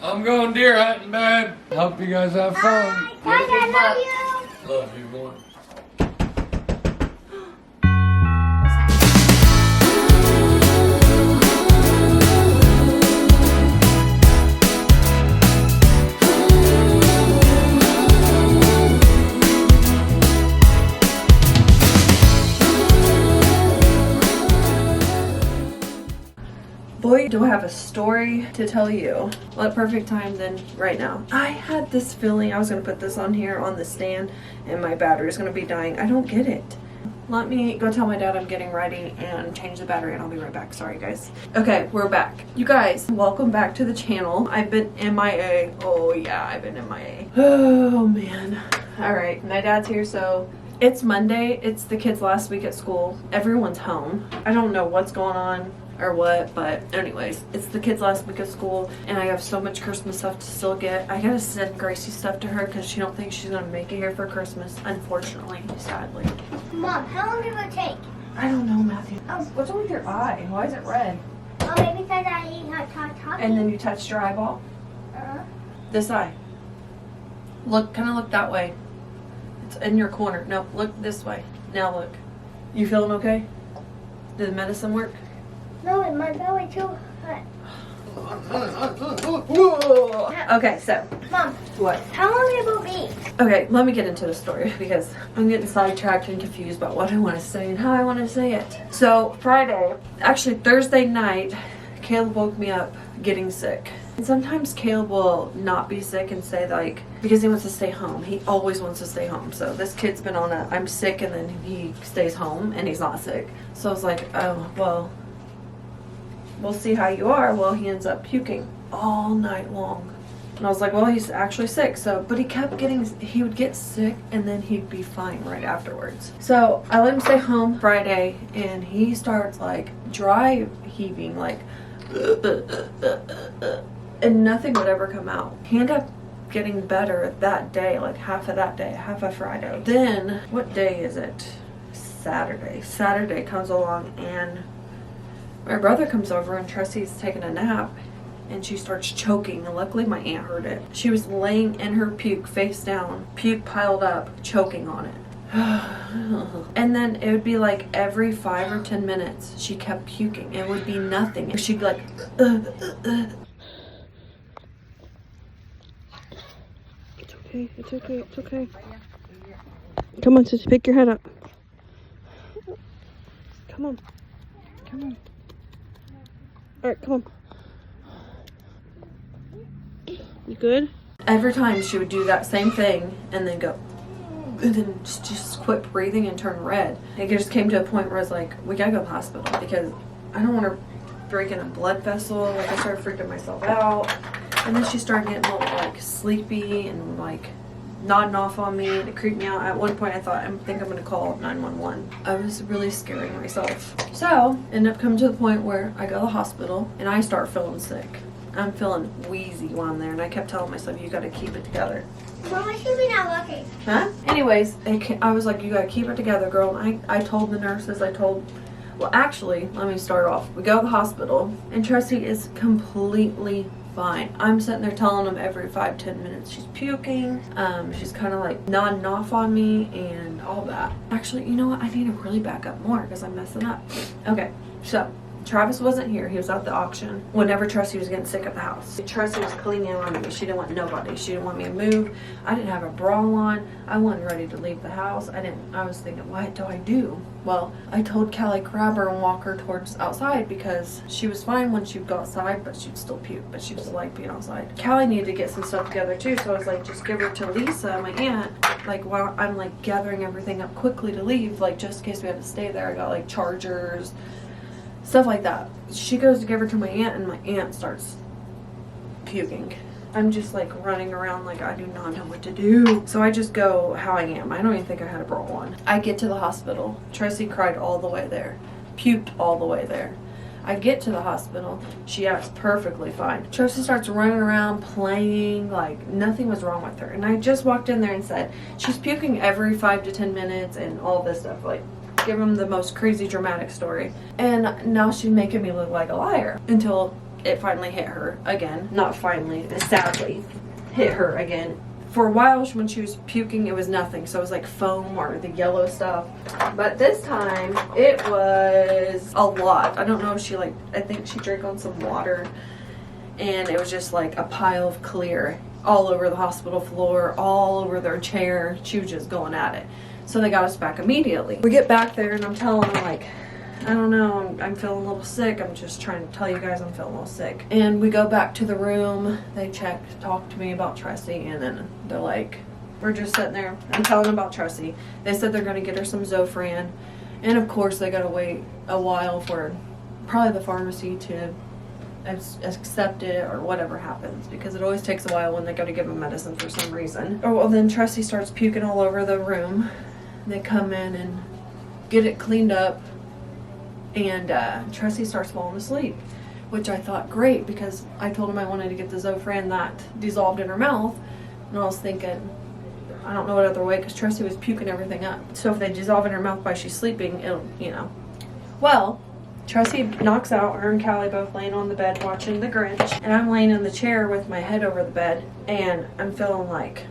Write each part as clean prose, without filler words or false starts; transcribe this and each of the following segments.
I'm going deer hunting, babe. Hope you guys have fun. Bye, I love you. Love you more. Boy, do I have a story to tell you. What perfect time then right now. I had this feeling I was going to put this on here on the stand and my battery is going to be dying. I don't get it. Let me go tell my dad I'm getting ready and change the battery and I'll be right back. Sorry guys. Okay, we're back. You guys, welcome back to the channel. I've been MIA. Oh yeah, I've been MIA. Oh man. Alright, my dad's here, so it's Monday. It's the kids' last week at school. Everyone's home. I don't know what's going on or what, but anyways, it's the kids' last week of school and I have so much Christmas stuff to still get. I gotta send Gracie stuff to her because she don't think she's gonna make it here for Christmas, unfortunately, sadly. Mom, how long did it take? I don't know, Matthew. Oh. What's wrong with your eye? Why is it red? Oh, maybe because I ate hot talking. And then you touched your eyeball? This eye. Look, kind of look that way. It's in your corner. No, look this way. Now look. You feeling okay? Did the medicine work? No, in my belly too hot. Okay, so. Mom, What? how long will it be? Okay, let me get into the story because I'm getting sidetracked and confused about what I want to say and how I want to say it. So Friday, actually Thursday night, Caleb woke me up getting sick. And sometimes Caleb will not be sick and say like, because he wants to stay home. He always wants to stay home. So this kid's been on a, I'm sick, and then he stays home and he's not sick. So I was like, oh, well, we'll see how you are. Well, he ends up puking all night long. And I was like, well, he's actually sick. So, but he kept getting, he would get sick and then he'd be fine right afterwards. So I let him stay home Friday and he starts like dry heaving, like, and nothing would ever come out. He ended up getting better that day, like half of that day, half of Friday. Then, what day is it? Saturday. Saturday comes along and my brother comes over and Tressy's taking a nap and she starts choking, and luckily my aunt heard it. She was laying in her puke face down, puke piled up, choking on it. And then it would be like every 5 or 10 minutes she kept puking. It would be nothing. She'd be like, It's okay, it's okay, it's okay. Come on, sis, pick your head up. Come on. Come on. Alright, come on. You good? Every time she would do that same thing and then go, and then just quit breathing and turn red. It just came to a point where I was like, we gotta go to the hospital because I don't want her breaking a blood vessel. Like, I started freaking myself out. And then she started getting a little like sleepy and like nodding off on me, and it creeped me out. At one point I thought, I think I'm gonna call 911. I was really scaring myself. So ended up coming to the point where I go to the hospital and I start feeling sick. I'm feeling wheezy while I'm there, and I kept telling myself, you gotta keep it together. Mom, I should be not looking. Huh? Anyways, I was like, you gotta keep it together, girl. And I told the nurses, well, actually, let me start off. We go to the hospital, and Tressie is completely fine. I'm sitting there telling them every 5-10 minutes she's puking. She's kind of like nodding off on me and all that. Actually, you know what? I need to really back up more because I'm messing up. Okay, so Travis wasn't here. He was at the auction whenever Tressie was getting sick at the house. Tressie was clinging on me. She didn't want nobody. She didn't want me to move. I didn't have a bra on. I wasn't ready to leave the house. I was thinking, what do I do? Well, I told Callie grab her and walk her towards outside because she was fine when she'd go outside, but she'd still puke. But she just liked being outside. Callie needed to get some stuff together too, so I was like, just give her to Lisa, my aunt. Like, while I'm like gathering everything up quickly to leave, like just in case we had to stay there. I got like chargers, stuff like that. She goes to give her to my aunt and my aunt starts puking. I'm just like running around like I do not know what to do. So I just go how I am. I don't even think I had a bra on. I get to the hospital. Tressie cried all the way there. Puked all the way there. I get to the hospital. She acts perfectly fine. Tressie starts running around playing like nothing was wrong with her. And I just walked in there and said, she's puking every 5 to 10 minutes and all this stuff. Like, give him the most crazy dramatic story. And now she's making me look like a liar until it finally hit her again. Not finally, it sadly hit her again. For a while, when she was puking, it was nothing. So it was like foam or the yellow stuff. But this time, it was a lot. I don't know if she I think she drank on some water. And it was just like a pile of clear all over the hospital floor, all over their chair. She was just going at it. So they got us back immediately. We get back there and I'm telling them like, I don't know, I'm feeling a little sick. I'm just trying to tell you guys I'm feeling a little sick. And we go back to the room. They talk to me about Tressie, and then they're like, we're just sitting there. I'm telling them about Tressie. They said they're going to get her some Zofran. And of course, they got to wait a while for probably the pharmacy to accept it or whatever happens, because it always takes a while when they got to give them medicine for some reason. Oh, well, then Tressie starts puking all over the room. They come in and get it cleaned up. And Tressie starts falling asleep, which I thought great, because I told him I wanted to get the Zofran that dissolved in her mouth, and I was thinking, I don't know what other way, because Tressie was puking everything up. So if they dissolve in her mouth while she's sleeping, it'll, you know. Well, Tressie knocks out. Her and Callie both laying on the bed watching The Grinch, and I'm laying in the chair with my head over the bed, and I'm feeling like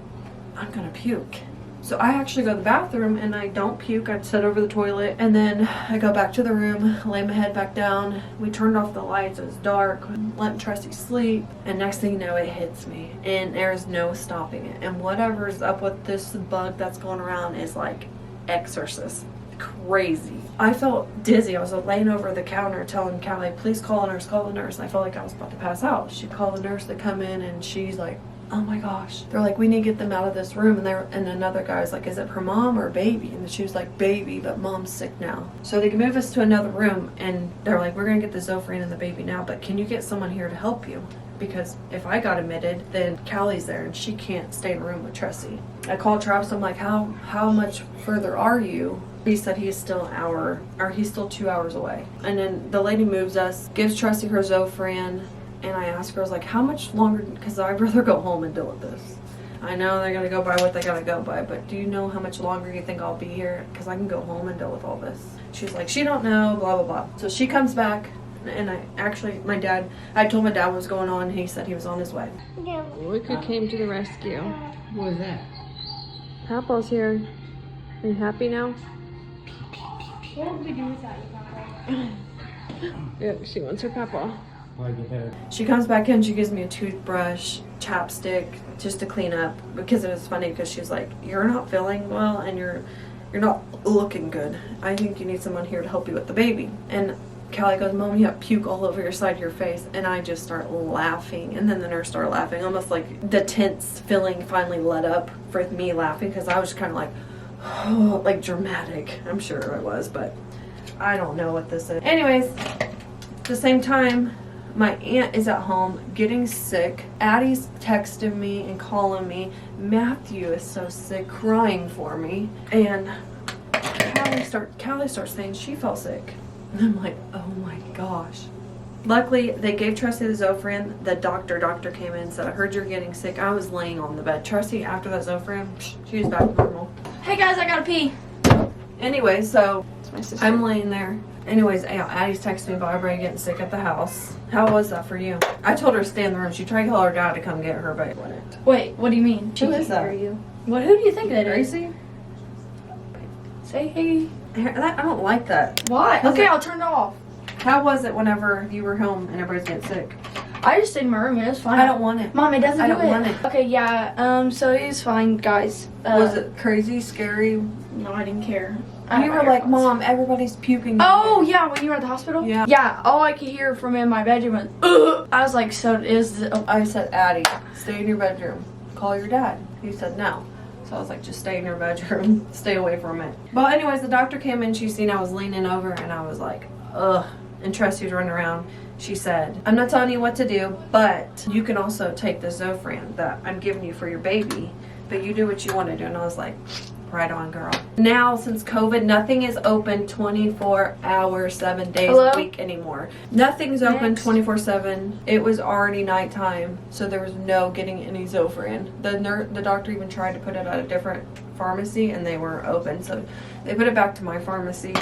I'm gonna puke. So I actually go to the bathroom and I don't puke. I sit over the toilet, and then I go back to the room, lay my head back down. We turned off the lights. It was dark. Letting Tressie sleep, and next thing you know, it hits me, and there's no stopping it. And whatever's up with this bug that's going around is like exorcist. Crazy. I felt dizzy. I was laying over the counter telling Callie, please call a nurse, call a nurse. And I felt like I was about to pass out. She called the nurse to come in, and she's like, oh my gosh. They're like, we need to get them out of this room. And another guy was like, is it for mom or baby? And she was like, baby, but mom's sick now. So they can move us to another room, and they're like, we're gonna get the Zofran and the baby now, but can you get someone here to help you? Because if I got admitted, then Callie's there and she can't stay in a room with Tressie. I called Travis. I'm like, how much further are you? He said he's still he's still 2 hours away. And then the lady moves us, gives Tressie her Zofran, and I asked her, I was like, how much longer, because I'd rather go home and deal with this. I know they're gonna go by what they gotta go by, but do you know how much longer you think I'll be here? Because I can go home and deal with all this. She's like, she don't know, blah, blah, blah. So she comes back, and I told my dad what was going on, and he said he was on his way. Yeah. Wicked came to the rescue. What was that? Papa's here. Are you happy now? What would we do without you, Papa? Yeah, she wants her Papa. Like it better. She comes back in, she gives me a toothbrush, chapstick, just to clean up, because it was funny, because she's like, you're not feeling well, and you're not looking good. I think you need someone here to help you with the baby. And Callie goes, Mom, you have puke all over your side of your face. And I just start laughing, and then the nurse started laughing, almost like the tense feeling finally let up for me laughing, because I was kind of like, oh, like dramatic. I'm sure I was, but I don't know what this is. Anyways, at the same time, my aunt is at home getting sick. Addie's texting me and calling me. Matthew is so sick, crying for me. And Callie starts saying she felt sick. And I'm like, oh my gosh. Luckily, they gave Tressie the Zofran. The doctor came in and said, I heard you're getting sick. I was laying on the bed. Tressie, after that Zofran, she was back normal. Hey guys, I gotta pee. Anyway, so It's my sister. I'm laying there. Anyways, Addie's texting me about everybody getting sick at the house. How was that for you? I told her to stay in the room. She tried to call her dad to come get her, but wouldn't. Wait, what do you mean? Who is that? What? Who do you think that is? Gracie? Say hey. I don't like that. Why? How's Okay, it- I'll turn it off. How was it whenever you were home and everybody's getting sick? I just stayed in my room. It was fine. I don't want it. Mom, it doesn't I do don't it. want it. Okay, yeah. So it was fine, guys. Was it crazy, scary? No, I didn't care. You were like, Mom, everybody's puking. Oh yeah, when you were at the hospital. Yeah. Yeah. All I could hear from in my bedroom was, ugh. I was like, so is. I said, Addie, stay in your bedroom. Call your dad. He said no. So I was like, just stay in your bedroom. Stay away from it. But anyways, the doctor came in. She seen I was leaning over, and I was like, ugh. And Tressie was running around. She said, I'm not telling you what to do, but you can also take the Zofran that I'm giving you for your baby. But you do what you want to do. And I was like, right on, girl. Now, since COVID, nothing is open 24 hours, 7 days Hello? a week anymore. Nothing's open Next. 24/7. It was already nighttime, so there was no getting any Zofran. The doctor even tried to put it at a different pharmacy, and they were open. So they put it back to my pharmacy.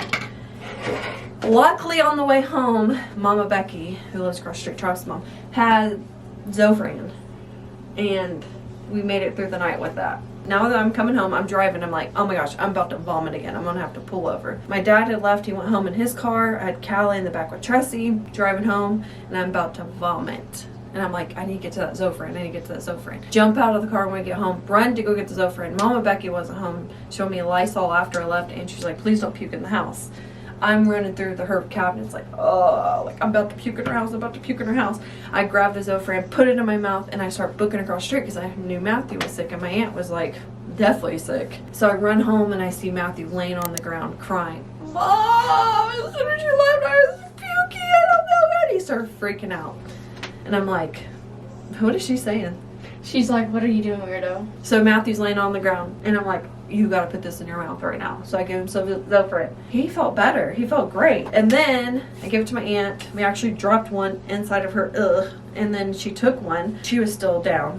Luckily, on the way home, Mama Becky, who lives across the street, Travis' mom, had Zofran, and we made it through the night with that. Now that I'm coming home, I'm driving, I'm like, oh my gosh, I'm about to vomit again. I'm gonna have to pull over. My dad had left, he went home in his car. I had Callie in the back with Tressie, driving home, and I'm about to vomit. And I'm like, I need to get to that Zofran, I need to get to that Zofran. Jump out of the car when we get home, run to go get the Zofran. Mama Becky wasn't home, showed me a Lysol after I left, and she's like, please don't puke in the house. I'm running through the herb cabinets like, oh, like I'm about to puke in her house, I'm about to puke in her house. I grabbed the Zofran, put it in my mouth, and I start booking across the street because I knew Matthew was sick and my aunt was like, deathly sick. So I run home and I see Matthew laying on the ground crying. Mom, as soon as you left, I was puking, I don't know what. He started freaking out. And I'm like, what is she saying? She's like, what are you doing, weirdo? So Matthew's laying on the ground, and I'm like, you gotta put this in your mouth right now. So I gave him some Zofran. He felt better. He felt great. And then I gave it to my aunt. We actually dropped one inside of her, and then she took one. She was still down.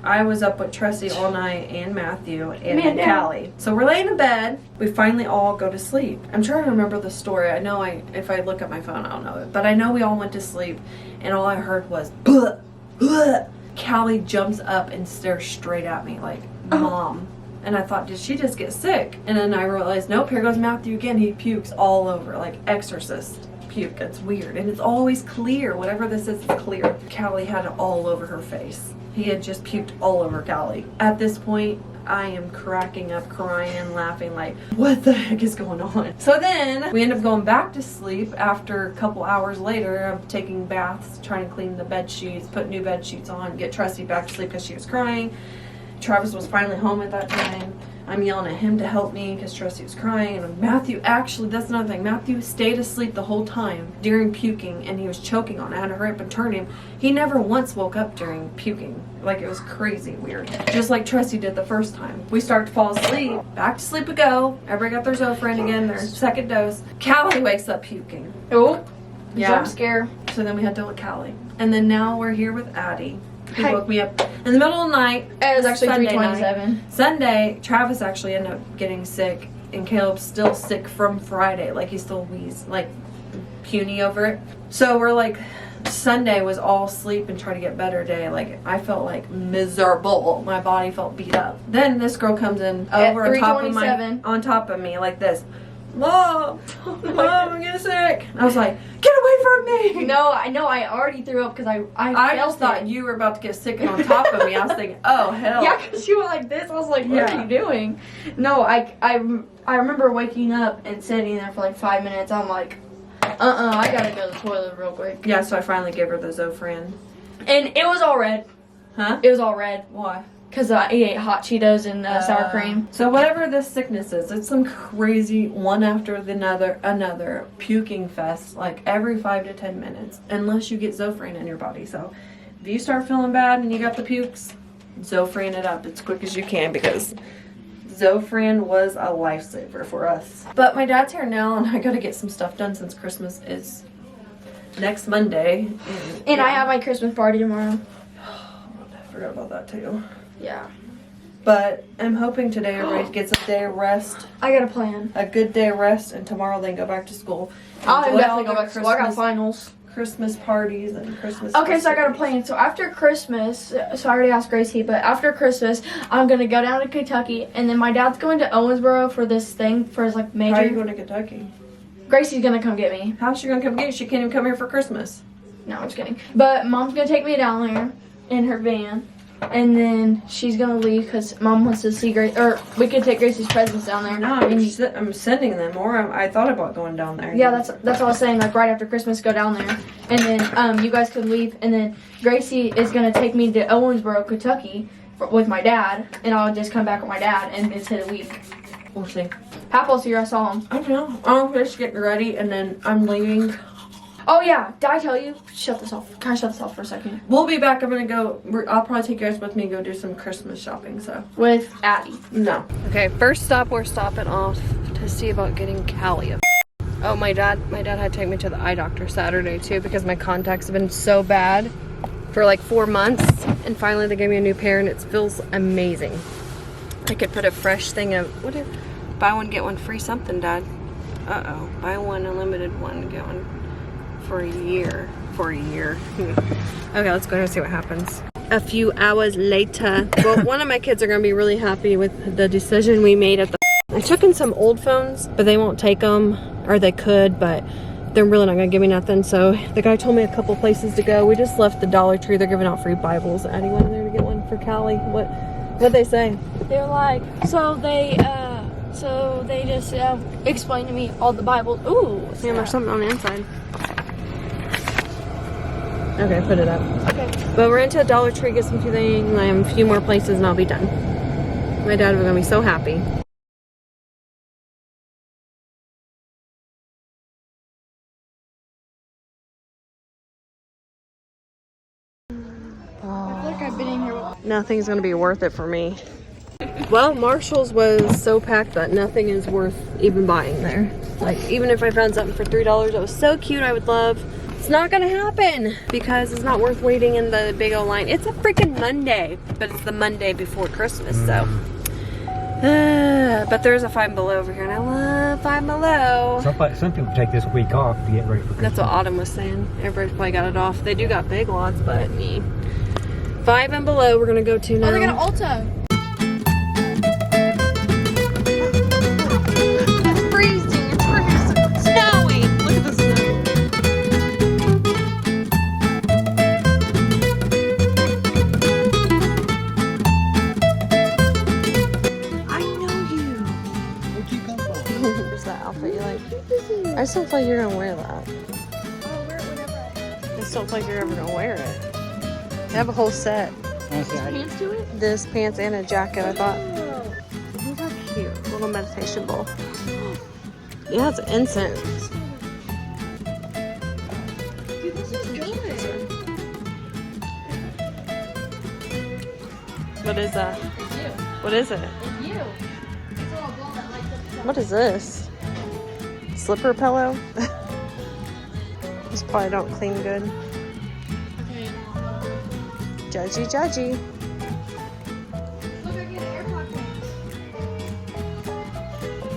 I was up with Tressie all night, and Matthew, and Callie. So we're laying in bed. We finally all go to sleep. I'm trying to remember the story. I know if I look at my phone, I'll know it. But I know we all went to sleep, and all I heard was, bleh, bleh. Callie jumps up and stares straight at me like, Mom. And I thought, did she just get sick? And then I realized, nope, here goes Matthew again. He pukes all over, like exorcist puke. It's weird. And it's always clear. Whatever this is clear. Callie had it all over her face. He had just puked all over Callie. At this point, I am cracking up, crying, laughing, like, what the heck is going on? So then we end up going back to sleep. After a couple hours later, I'm taking baths, trying to clean the bed sheets, put new bed sheets on, get Tressie back to sleep because she was crying. Travis was finally home at that time. I'm yelling at him to help me because Tressie was crying. And Matthew, actually, that's another thing. Matthew stayed asleep the whole time during puking, and he was choking on it. I had to hurry up and turn him. He never once woke up during puking. Like, it was crazy weird. Just like Tressie did the first time. We start to fall asleep. Back to sleep we go. Everybody got their Zofran again, their second dose. Callie wakes up puking. Oh, yeah. jump scare. So then we had to look at Callie. And then now we're here with Addie. He Hi. woke me up in the middle of the night. It was actually Sunday 3:27. night. Sunday, Travis actually ended up getting sick, and Caleb's still sick from Friday. Like, he's still like puny over it. So we're like, Sunday was all sleep and try to get better day. Like, I felt like miserable. My body felt beat up. Then this girl comes in over on top of me like this. Mom, I'm getting sick. I was like, get away from me. No, I know. I already threw up because I I felt just thought it. you were about to get sick and on top of me. I was thinking, oh hell. Yeah, because you were like this. I was like, what are you doing? No, I remember waking up and sitting there for like 5 minutes. I'm like, I gotta go to the toilet real quick. Yeah, so I finally gave her the Zofran. And it was all red. Huh? It was all red. Why? Because I ate hot Cheetos and sour cream. So whatever this sickness is, it's some crazy one after another puking fest, like every 5 to 10 minutes, unless you get Zofran in your body. So if you start feeling bad and you got the pukes, Zofran it up as quick as you can, because Zofran was a lifesaver for us. But my dad's here now, and I gotta get some stuff done since Christmas is next Monday. And I have my Christmas party tomorrow. I forgot about that too. Yeah. But I'm hoping today everybody gets a day of rest, I got a plan. a good day of rest, and tomorrow they can go back to school. I'll Enjoy definitely all go back to school. I got finals. Christmas parties and Christmas. Okay, so I got a festivities. plan. So after Christmas, so I already asked Gracie, but after Christmas, I'm gonna go down to Kentucky, and then my dad's going to Owensboro for this thing for his like major. How are you going to Kentucky? Gracie's gonna come get me. How's she gonna come get you? She can't even come here for Christmas. No, I'm just kidding. But Mom's gonna take me down there in her van, and then she's gonna leave because Mom wants to see Gracie, or we could take Gracie's presents down there. No, I'm sending them, or I thought about going down there. Yeah, that's what I was saying. Like right after Christmas, go down there, and then you guys could leave, and then Gracie is gonna take me to Owensboro, Kentucky, with my dad, and I'll just come back with my dad, and it's in a week. We'll see. Papa's here. I saw him. I don't know. I'm just getting ready, and then I'm leaving. Oh yeah, did I tell you? Shut this off. Can I shut this off for a second? We'll be back. I'm gonna go. I'll probably take you guys with me and go do some Christmas shopping. So With Addie. no. Okay, first stop, we're stopping off to see about getting Callie. Oh, my dad had to take me to the eye doctor Saturday too, because my contacts have been so bad for like 4 months, and finally they gave me a new pair, and it feels amazing. I could put a fresh thing of buy one get one free something, Dad. Uh-oh. Buy one unlimited one going for a year. Okay, let's go ahead and see what happens. A few hours later. Well, one of my kids are going to be really happy with the decision we made at the... I took in some old phones, but they won't take them. Or they could, but they're really not going to give me nothing. So the guy told me a couple places to go. We just left the Dollar Tree. They're giving out free Bibles. Addie went in there to get one for Callie. What'd they say? They're like, so they just explained to me all the Bibles. Ooh, Yeah, there's something on the inside. Okay, put it up. Okay. But we're into a Dollar Tree, get some few things, and I have a few more places, and I'll be done. My dad was gonna be so happy. I feel like I've been in here. Nothing's gonna be worth it for me. Well, Marshall's was so packed that nothing is worth even buying there. Like, even if I found something for $3 that was so cute I would love, it's not gonna happen because it's not worth waiting in the big old line. It's a freaking Monday, but it's the Monday before Christmas, so. But there's a Five Below over here, and I love Five Below. Some people take this week off to get ready for Christmas. That's what Autumn was saying. Everybody's probably got it off. They do got Big Lots, but me. Five and Below we're gonna go to now. Oh, they got an Ulta. I just don't feel like you're gonna wear that. I'll wear it whenever I just don't feel like you're ever gonna wear it. They have a whole set. pants to it. This pants and a jacket, I thought. Oh. These are cute. Little meditation bowl. Yeah, it's incense. Dude, this is good. What is that? It's you. What is it? It's you. It's a little ball that lights up. What is this? Slipper pillow? This probably don't clean good. Okay. Judgy, judgy. Look, I get an AirPod Pros.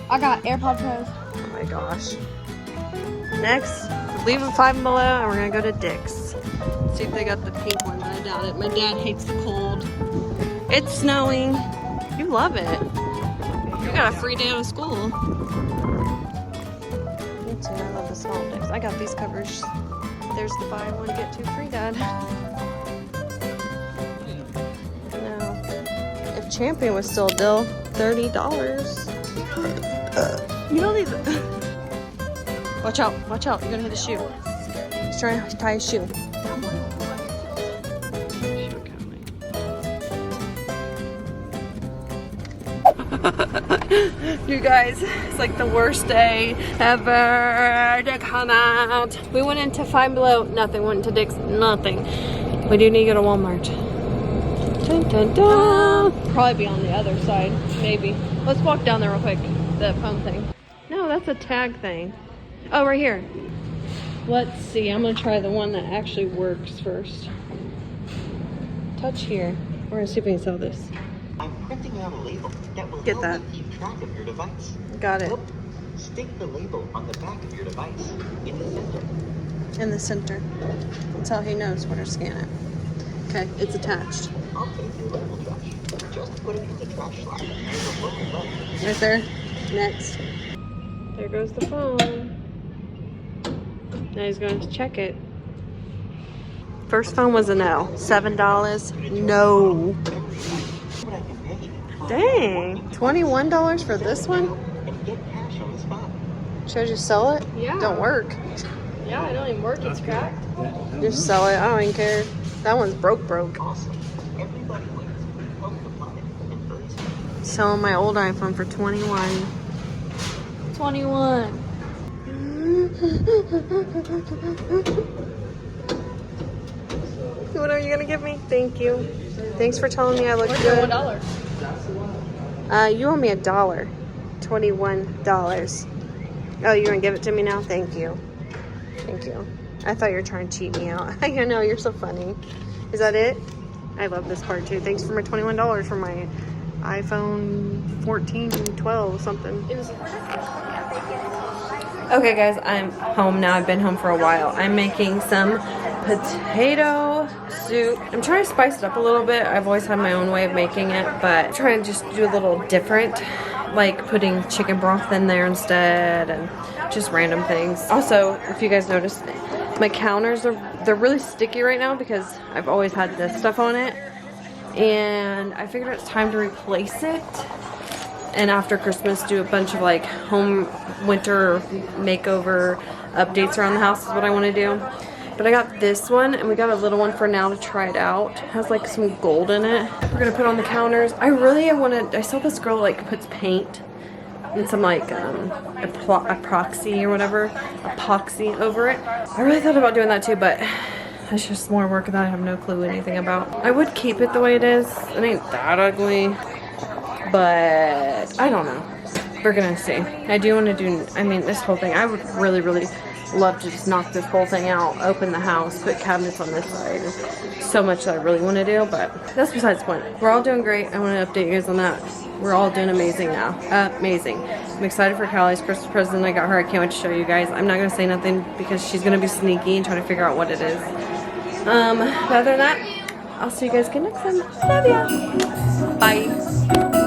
I got AirPod Pros. Oh my gosh. Next, leaving Five and Below, and we're gonna go to Dick's. See if they got the pink one, but I doubt it. My dad hates the cold. It's snowing. You love it. You got a free day out of school. Me too. I love the small Dick's. I got these covers. There's the buy one get two free, Dad. No. If Champion was still a deal, $30. You don't need it. Watch out, watch out. You're gonna hit a shoe. He's trying to tie a shoe. You guys, it's like the worst day ever to come out. We went into Five Below, nothing. Went into Dick's, nothing. We do need to go to Walmart. Dun, dun, dun. Probably be on the other side, maybe. Let's walk down there real quick. The phone thing. No, that's a tag thing. Oh, right here. Let's see. I'm gonna try the one that actually works first. Touch here. We're gonna see if we can sell this. I'm printing out a label that will Get help that. you keep track of your device. Got it. Look, stick the label on the back of your device in the center. In the center. That's how he knows where to scan it. Okay, it's attached. I'll take your label trash. Just put it in the trash slot. Right there. Next. There goes the phone. Now he's going to check it. First phone was a no. $7. No. What I can pay. Dang. $21 for this one? And get cash on the spot. Should I just sell it? Yeah. Don't work. Yeah, it don't even work. It's cracked. Just sell it. I don't even care. That one's broke. Awesome. Everybody wins. Help the planet in 30 seconds. Selling my old iPhone for 21. 21. What are you gonna give me? Thank you. Thanks for telling me I look Where's your good. $1? You owe me $1. $21. Oh, you're gonna give it to me now? Thank you. Thank you. I thought you were trying to cheat me out. I know, you're so funny. Is that it? I love this part too. Thanks for my $21 for my iPhone 14, 12, something. It was Okay guys, I'm home now. I've been home for a while. I'm making some potato soup. I'm trying to spice it up a little bit. I've always had my own way of making it, but I'm trying to just do a little different, like putting chicken broth in there instead and just random things. Also, if you guys noticed, my counters they're really sticky right now because I've always had this stuff on it, and I figured it's time to replace it. And after Christmas, do a bunch of like home winter makeover updates around the house is what I want to do. But I got this one, and we got a little one for now to try it out. It has like some gold in it. We're gonna put on the counters. I saw this girl like puts paint and some like epoxy or whatever, epoxy over it. I really thought about doing that too, but it's just more work that I have no clue anything about. I would keep it the way it is. It ain't that ugly. But I don't know. We're gonna see. I do want to do, I mean, this whole thing, I would really, really love to just knock this whole thing out, open the house, put cabinets on this side. There's so much that I really want to do, but that's besides the point. We're all doing great. I want to update you guys on that. We're all doing amazing now. Amazing. I'm excited for Callie's Christmas present I got her. I can't wait to show you guys. I'm not going to say nothing because she's going to be sneaky and trying to figure out what it is. But other than that, I'll see you guys again next time. Love ya. Bye.